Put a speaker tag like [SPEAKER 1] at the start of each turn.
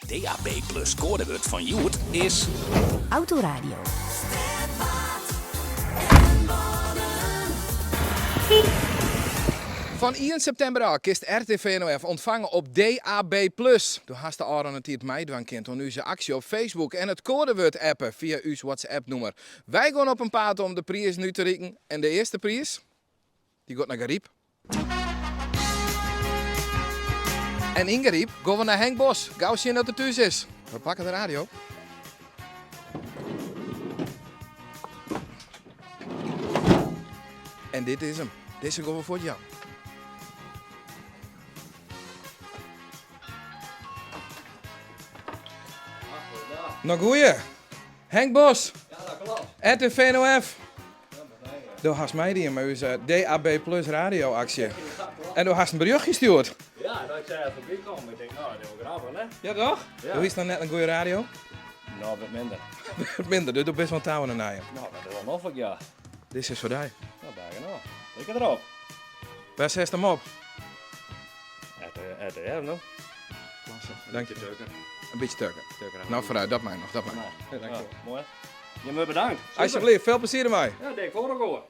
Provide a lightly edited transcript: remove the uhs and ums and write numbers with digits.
[SPEAKER 1] DAB Plus codewoord van Joet is
[SPEAKER 2] Autoradio.
[SPEAKER 3] Van 1 september al kist RTV NOF ontvangen op DAB+. Door hast de oren het meedoen kind aan onze actie op Facebook en het codewoord appen via uw WhatsApp-nummer. Wij gaan op een paard om de prijs nu te rieken. En de eerste prijs, die gaat naar Gariep. En in Gariep gaan we naar Henk Bos. Gauw zien dat het thuis is. We pakken de radio. En dit is hem. Deze gaan we voor jou. Nog goeie. Henk Bos.
[SPEAKER 4] Ja, dat klopt.
[SPEAKER 3] RTV NOF.
[SPEAKER 4] Ja, maar nee,
[SPEAKER 3] Door hast mij die met onze DAB Plus radioactie. En door hast een bericht gestuurd.
[SPEAKER 4] Ja, dat ik zei even voorbij komen. Ik denk, nou, dat is wel grappig, hè?
[SPEAKER 3] Ja toch?
[SPEAKER 4] Ja.
[SPEAKER 3] Hoe is dan net een goede radio?
[SPEAKER 4] Nou, wat minder.
[SPEAKER 3] Minder, dus doe best wel touwen naar je.
[SPEAKER 4] Nou, dat is wel nog wat, ja.
[SPEAKER 3] Dit is voor jou.
[SPEAKER 4] Nou, daar nou. Lekker erop.
[SPEAKER 3] Waar zet hem op?
[SPEAKER 4] RTR, no?
[SPEAKER 3] Dank je.
[SPEAKER 4] Turken.
[SPEAKER 3] Een beetje turken.
[SPEAKER 4] Turken.
[SPEAKER 3] Nou vooruit, dat mij nog, dat mij.
[SPEAKER 4] Nou,
[SPEAKER 3] Ja, dank je wel.
[SPEAKER 4] mooi. Je me bedankt. Super.
[SPEAKER 3] Alsjeblieft, veel plezier ermee.
[SPEAKER 4] Ja, denk ik voor ook hoor.